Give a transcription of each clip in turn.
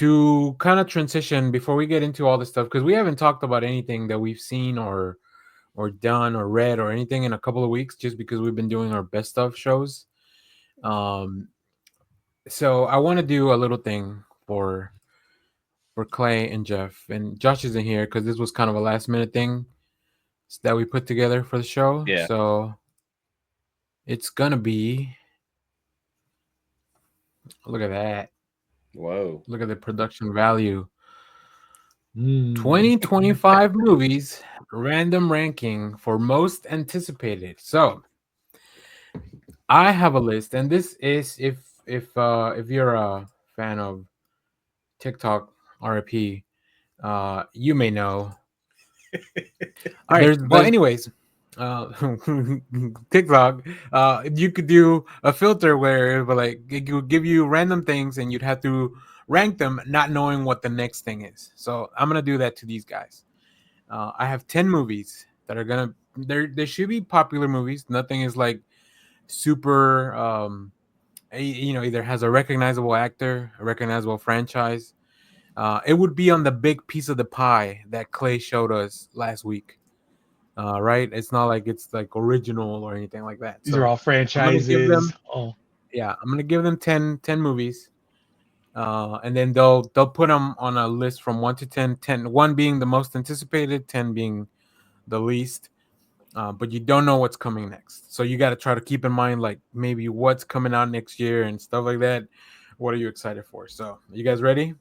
to kind of transition before we get into all this stuff, because we haven't talked about anything that we've seen or done or read or anything in a couple of weeks, just because we've been doing our best of shows. Um, so I want to do a little thing for Clay and Jeff, and Josh isn't here because this was kind of a last minute thing that we put together for the show. Yeah. So it's gonna be, look at that. Whoa. Look at the production value. Mm. 2025 movies random ranking for most anticipated. So I have a list, and this is if you're a fan of TikTok RIP, you may know. All right. Well, anyways, uh, TikTok, you could do a filter where it would, like, it would give you random things, and you'd have to rank them, not knowing what the next thing is. So I'm gonna do that to these guys. I have 10 movies that are gonna. There should be popular movies. Nothing is like super. Either has a recognizable actor, a recognizable franchise. It would be on the big piece of the pie that Clay showed us last week. Right? It's not like it's like original or anything like that. These are all I'm gonna give them, franchises. Oh, yeah, I'm gonna give them 10 movies, and then they'll put them on a list from 1 to 10. 1 being the most anticipated, 10 being the least. But you don't know what's coming next, so you got to try to keep in mind like maybe what's coming out next year and stuff like that. What are you excited for? So, you guys ready?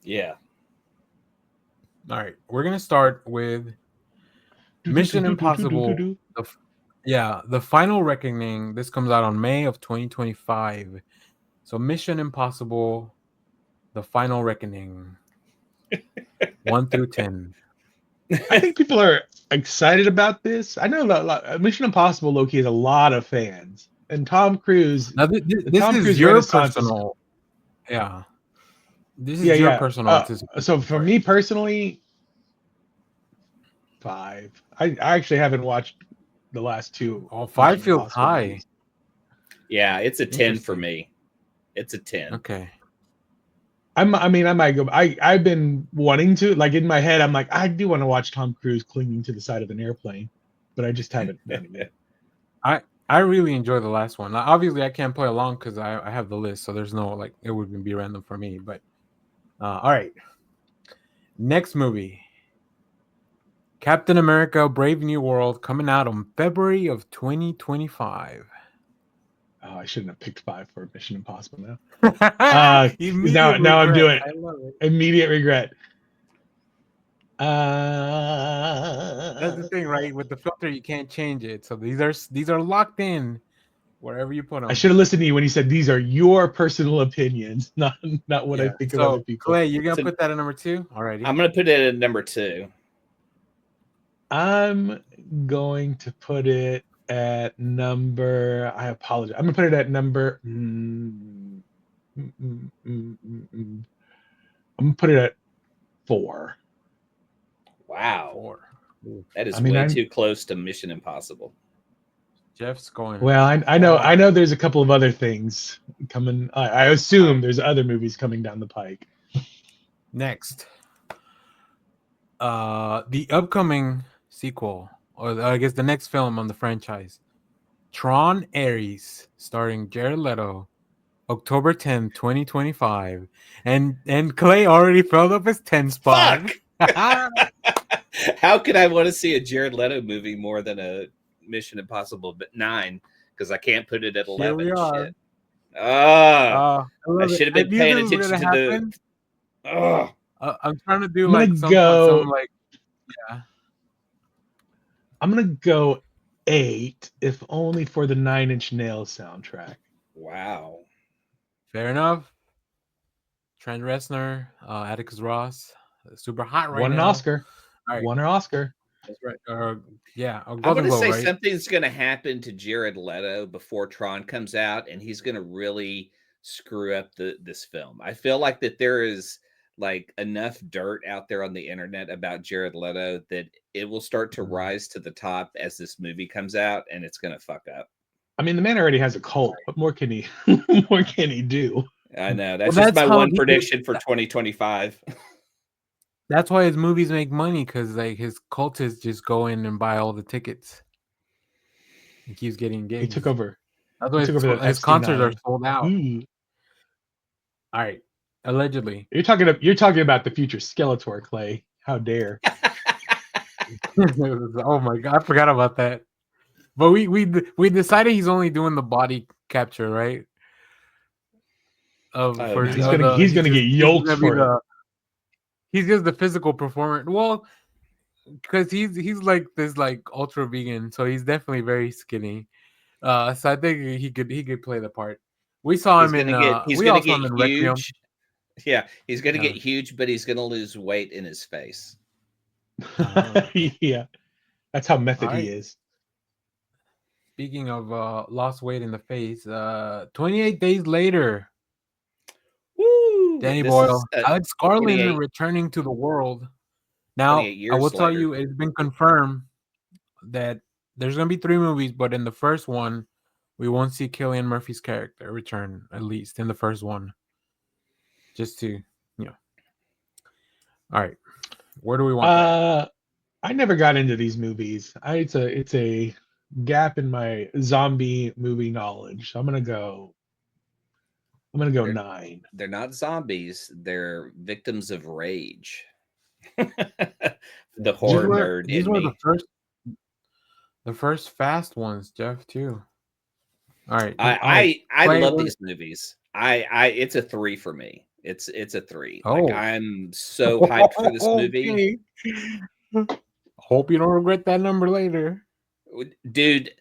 Yeah. All right, we're gonna start with Mission Impossible. The Final Reckoning. This comes out on May of 2025. So Mission Impossible, The Final Reckoning, 1 through 10. I think people are excited about this. I know that Mission Impossible Loki has a lot of fans, and Tom Cruise. Now this Tom is Cruise your Renaissance is- personal, yeah. This is yeah, your yeah. personal anticipation. So for me personally, 5. I actually haven't watched the last two. Oh, 5 Mission feels Impossible high. movies. Yeah, it's a 10 for Interesting. me. It's a 10. Okay. I might go. I've been wanting to, like, in my head. I'm like, I do want to watch Tom Cruise clinging to the side of an airplane, but I just haven't done it yet. I really enjoy the last one. Now, obviously, I can't play along because I have the list, so there's no, like, it wouldn't be random for me. But all right, next movie, Captain America: Brave New World, coming out on February of 2025. Oh, I shouldn't have picked 5 for Mission Impossible now. Immediate Now I'm regret. doing I love it. immediate regret. That's the thing, right? With the filter, you can't change it. So these are locked in wherever you put them. I should have listened to you when you said these are your personal opinions, not what I think of other people. Clay, you're gonna put that at number 2? Alrighty. I'm going to put it at number 2. I'm going to put it at number. I apologize. I'm gonna put it at number. I'm gonna put it at 4. Wow. 4. That is way too close to Mission Impossible. Jeff's going. Well, I know there's a couple of other things coming. I assume there's other movies coming down the pike. Next, the upcoming sequel, or I guess the next film on the franchise, Tron Ares, starring Jared Leto, October 10th, 2025. And Clay already filled up his 10 spot. How could I want to see a Jared Leto movie more than a Mission Impossible 9? Because I can't put it at 11. Here we are. Shit. I should have been paying attention to happen. I'm trying to do I'm gonna go 8, if only for the 9 Inch Nails soundtrack. Wow. Fair enough. Trent Reznor, Atticus Ross, super hot right now. Won an Oscar. Right. Won an Oscar. That's right. Yeah, I'm going to say right? something's going to happen to Jared Leto before Tron comes out, and he's going to really screw up this film. I feel like that there is like enough dirt out there on the internet about Jared Leto that it will start to rise to the top as this movie comes out, and it's going to fuck up. I mean, the man already has a cult. What more can he? What more can he do? I know. Well, That's just that's my how one he gets. prediction for 2025. That's why his movies make money because like his cultists just go in and buy all the tickets. He keeps getting He took gigs. over. That's He why took over that his Epstein concerts are Island. sold out. Ooh. All right, allegedly. You're talking about the future Skeletor, Clay. How dare? Oh my god, I forgot about that. But we decided he's only doing the body capture, right? Of Oh, for No, God. the he's gonna get he's yoked gonna be for it. he's just the physical performer. Well, because he's like this like ultra vegan, so he's definitely very skinny. So I think he could play the part. We saw him in He's we gonna all saw get him in Requiem. huge. Yeah, he's gonna get Yeah. huge, but he's gonna lose weight in his face. Okay. Yeah, that's how All method he right. is. Speaking of lost weight in the face, 28 days later, Woo! Danny This is Boyle, Alex Garland 28, returning to the world. Now, 28 I will years tell later. you, it's been confirmed that there's going to be 3 movies, but in the first one, we won't see Cillian Murphy's character return, at least in the first one. Just to, you know. All right. Where do we want that? I never got into these movies. It's a gap in my zombie movie knowledge. So I'm gonna go They're 9. they're not zombies. They're victims of rage. The These horror were nerd these in were me. the first fast ones, Jeff, too. All right. All right. I Clay, love these movies. I it's a 3 for me. It's a 3. Like oh. I'm so hyped for this movie. Okay. Hope you don't regret that number later. Dude,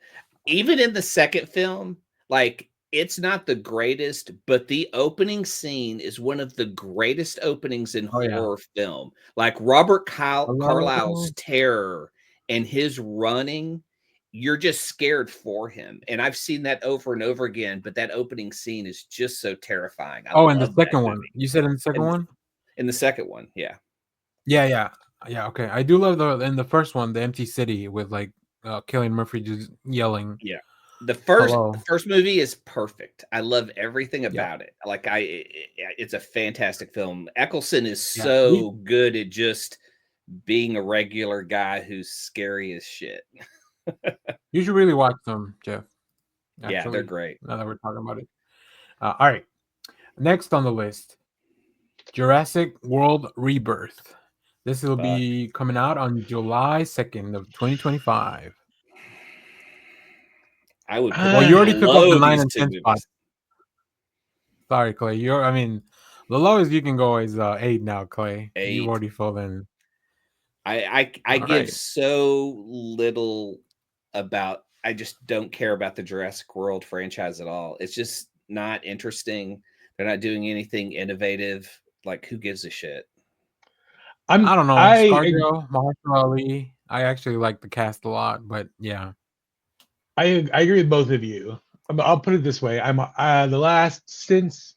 even in the second film, like it's not the greatest, but the opening scene is one of the greatest openings in Oh yeah. horror film. Like Robert Hello. Carlyle's terror and his running, you're just scared for him. And I've seen that over and over again, but that opening scene is just so terrifying. I Oh, and the love that second one. movie. You said in the second And one? in the second one, yeah. Yeah. Yeah, okay. I do love the in the first one, the empty city with like Cillian Murphy just yelling Yeah. The hello. first movie is perfect. I love everything Yep. about it. Like it's a fantastic film. Eccleston is Yeah. so good at just being a regular guy who's scary as shit. You should really watch them, Jeff. Yeah, they're Actually, great. now that we're talking about it. All right. Next on the list, Jurassic World Rebirth. This will Fuck. be coming out on July 2nd of 2025. I would put Well, that you Uh, already took up the below 9 these and two 10 spot. movies. Sorry, Clay. I mean, the lowest you can go is 8 now, Clay. You've 8. already filled in. I All give right. so little about I just don't care about the Jurassic World franchise at all. It's just not interesting. They're not doing anything innovative. Like who gives a shit? I'm I don't know. I ScarJo, Mahershala Ali. I actually like the cast a lot, but yeah. I agree with both of you. I'll put it this way: I'm the last since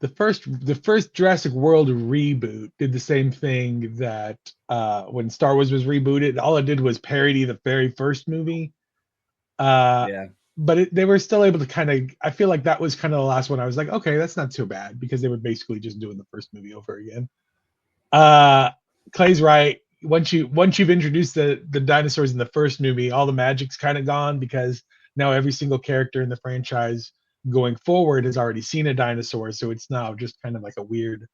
the first Jurassic World reboot did the same thing that when Star Wars was rebooted, all it did was parody the very first movie. Uh, Yeah. but they were still able to kind of. I feel like that was kind of the last one. I was like, okay, that's not too bad because they were basically just doing the first movie over again. Uh, Clay's right. Once you've introduced the dinosaurs in the first movie, all the magic's kind of gone because now every single character in the franchise going forward has already seen a dinosaur, so it's now just kind of like a weird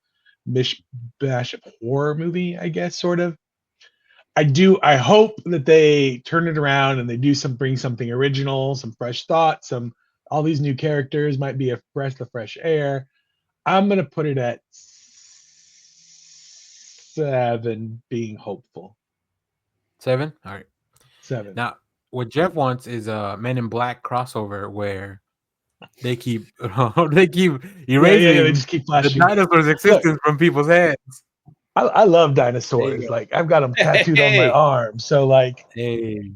mishmash of horror movie, I guess, sort of. I hope that they turn it around and they bring something original, some fresh thoughts, some all these new characters might be a breath of fresh air. I'm gonna put it at 7, being hopeful. 7? All right. 7. Now, what Jeff wants is a Men in Black crossover where they keep they keep Yeah. They erasing just keep the flashing. dinosaurs' Look, existence from people's heads. I love There you dinosaurs. go. Like I've got them tattooed on my Hey, arm. So like, Hey.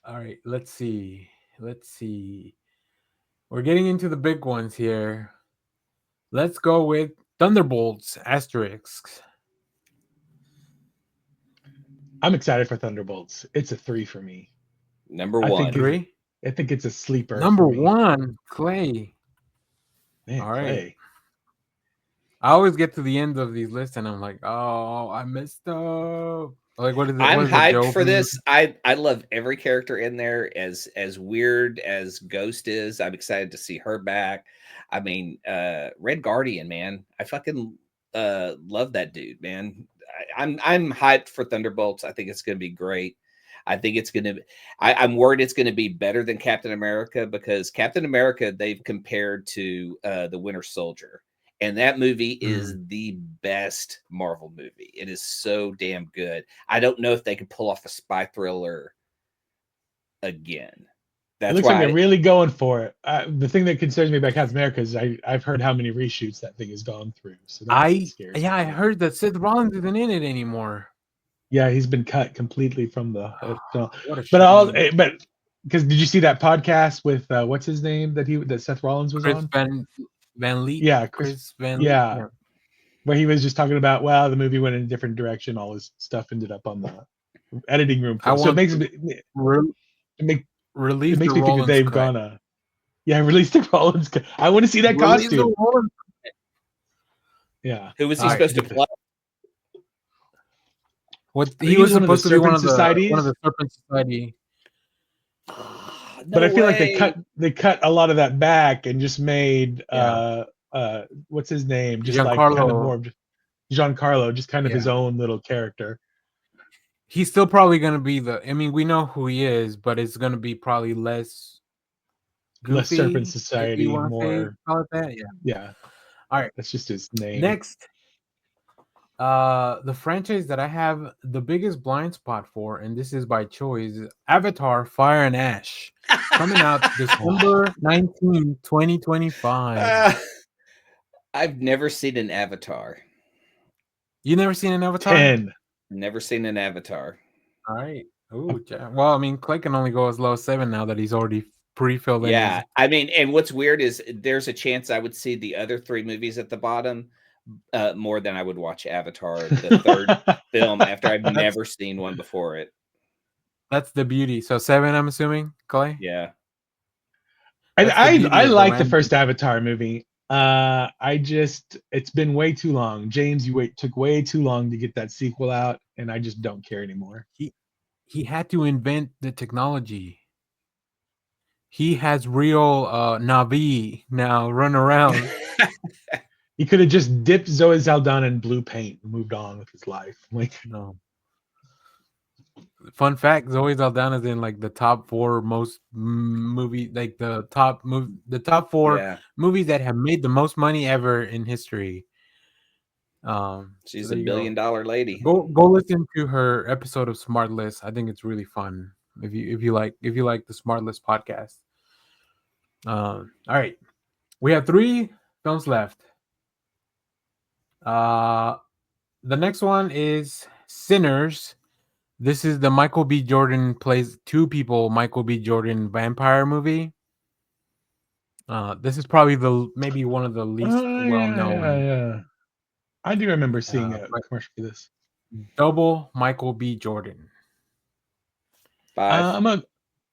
All right, let's see. Let's see. We're getting into the big ones here. Let's go with Thunderbolts asterisks. I'm excited for Thunderbolts. It's a 3 for me. number I think one. is 3? I think it's a sleeper for Number me. one, Clay. Man, All right. Clay. I always get to the end of these lists and I'm like, oh, I messed up. Like, what is it? What I'm is it, hyped Joe? for this. I love every character in there. As weird as Ghost is, I'm excited to see her back. I mean, Red Guardian, man. I fucking love that dude, man. I'm hyped for Thunderbolts. I think it's gonna be great. I think it's gonna I'm worried it's gonna be better than Captain America, because Captain America they've compared to the Winter Soldier. And that movie is Mm. the best Marvel movie. It is so damn good. I don't know if they could pull off a spy thriller again. It That's looks like they're why really going for it. The thing that concerns me about Captain America is I've heard how many reshoots that thing has gone through, so that's what scares me I a little. heard that Seth Rollins isn't in it anymore. Yeah, he's been cut completely from the film. What a But shame. but because did you see that podcast with what's his name that Seth Rollins was Chris on? Van Leet. Yeah, Chris Van Leet. yeah, Yeah. where he was just talking about, well, the movie went in a different direction. All his stuff ended up on the editing room I floor. So want to re- it, make, it release the makes me think that Rollins they've cut. gone yeah, release the Rollins. I want to see that Release the costume. Rollins. Yeah, who was All he right. supposed to play? What I think he he was was one of the supposed to be Serpent one of Societies, the Serpent Society. but No I feel like way. they cut a lot of that back and just made Yeah. what's his name, just like kind of Giancarlo. more of Giancarlo, just kind of his Yeah. own little character. He's still probably gonna be I mean, we know who he is, but it's gonna be probably less Less Serpent goofy, if you Society, want to say more, call it that. Yeah. yeah, All right. that's just his name. Next, the franchise that I have the biggest blind spot for, and this is by choice, is Avatar: Fire and Ash, coming out Oh, December 19th, 2025. Uh, I've never seen an Avatar. You never seen an Avatar? 10. Never seen an Avatar. All right. Ooh, well, I mean, Clay can only go as low as 7 now that he's already pre-filled in his. Yeah, I mean, and what's weird is there's a chance I would see the other three movies at the bottom more than I would watch Avatar, the third film, after I've That's never seen one before it. that's the beauty. So 7, I'm assuming, Clay. Yeah. That's the beauty I of the like the random. first Avatar movie. It's been way too long. James, took way too long to get that sequel out, and I just don't care anymore. He had to invent the technology. He has real Navi now run around. He could have just dipped Zoe Saldana in blue paint and moved on with his life. Like, No. Fun fact: Zoe Saldana's in like the top 4 most movie, like the top 4 Yeah. movies that have made the most money ever in history. So She's a there you go. $1 billion lady. Go listen to her episode of Smart List. I think it's really fun. If you like the Smart List podcast. All right, we have 3 films left. The next one is Sinners. This is the Michael B. Jordan plays 2 people. Michael B. Jordan vampire movie. This is probably maybe one of the least oh well known. yeah. I do remember seeing a But commercial for this. double Michael B. Jordan. 5. I'm a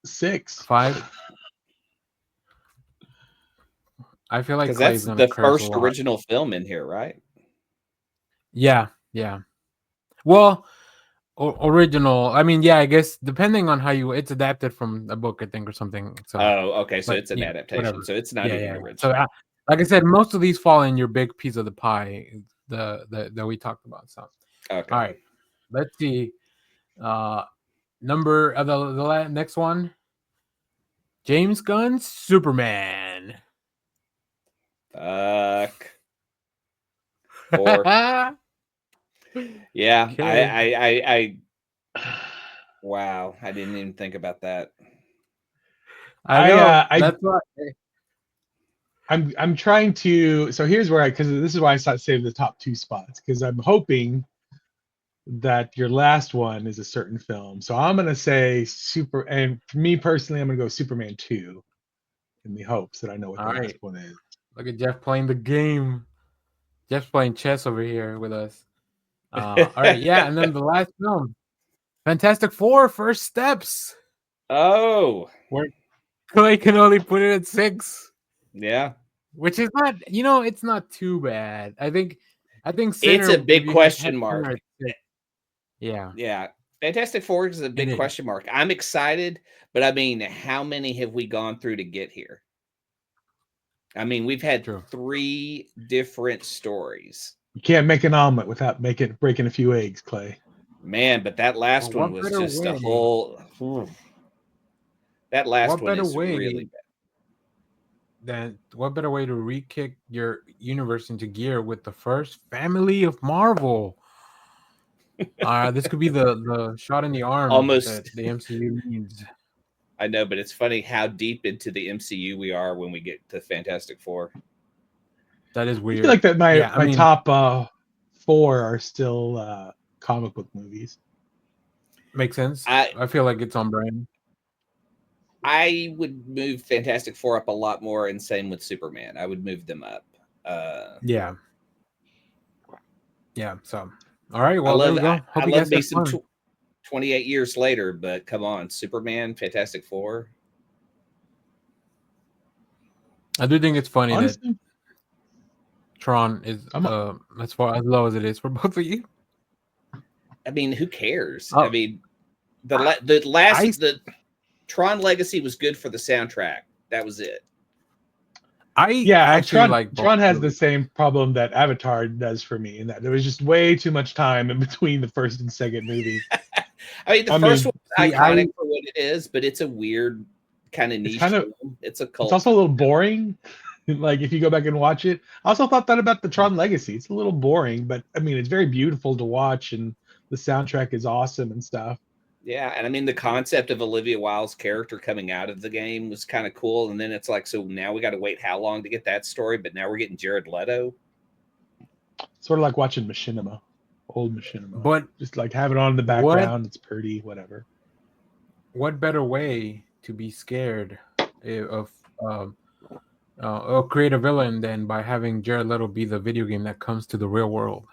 6. 5. I feel like Because that's Clay's gonna the curse a first lot. original film in here, right? Yeah. Well, original. I mean, yeah. I guess depending on how it's adapted from a book, I think, or something. So, Oh, okay. So but it's an yeah, adaptation. whatever. So it's not even Yeah. So, original. like I said, most of these fall in your big piece of the pie, the that we talked about. So, Okay. all right, let's see. Number the next one, James Gunn's Superman. Fuck. 4. Yeah. Okay. Wow. I didn't even think about that. I know. I That's why. I'm trying to. So here's where because this is why I saved the top 2 spots, because I'm hoping that your last one is a certain film. So I'm gonna say and for me personally, I'm gonna go Superman 2 in the hopes that I know what All the last right. one is. Look at Jeff playing the game. Jeff's playing chess over here with us. All right, yeah, and then the last film, Fantastic Four: First Steps. Oh. Clay can only put it at 6, Yeah. which is not, it's not too bad. I think It's Sinner, a if big you had question Sinner mark. at 6, yeah, Yeah. Fantastic Four is a it big is question mark. I'm excited, but I mean, how many have we gone through to get here? I mean, we've had true. 3 different stories. You can't make an omelet without breaking a few eggs, Clay. Man, but that But last one what was better just a way? whole that last What one better is really way bad. what better way to re-kick your universe into gear with the first family of Marvel? This could be the shot in the arm that Almost the MCU needs. I know, but it's funny how deep into the MCU we are when we get to Fantastic Four. That is I feel like weird. that my Yeah, I my mean, top 4 are still comic book movies. makes sense. I I feel like it's on brand. I would move Fantastic Four up a lot more, and same with Superman. I would move them up. Yeah, yeah. So, all right. I Well, there love we go. I Hope you love guys me had some fun. 28 years later, but come on, Superman, Fantastic Four. I do think it's funny that Honestly, Tron is I'm as far as low as it is for both of you. I mean, who cares? I Oh, mean, I, I the Tron Legacy was good for the soundtrack. That was it. I yeah, actually Tron like both Tron has the movies. same problem that Avatar does for me, in that there was just way too much time in between the first and second movie. I mean, the I first mean, one's See, iconic for what it is, but it's a weird kind of it's niche kind of film. It's a it's cult. also a little boring. Like if you go back and watch it, I also thought that about the Tron Legacy. It's a little boring, but I mean, it's very beautiful to watch, and the soundtrack is awesome and stuff. Yeah, and I mean the concept of Olivia Wilde's character coming out of the game was kind of cool, and then it's like, so now we got to wait how long to get that story? But now we're getting Jared Leto. Sort of like watching Machinima, old Machinima. but Just like have it on in the what background. It's pretty, whatever. what better way to be scared of or create a villain than by having Jared Leto be the video game that comes to the real world?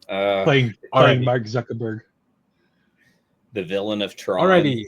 Uh, Playing Alrighty, Mark Zuckerberg. the villain of Tron. alrighty.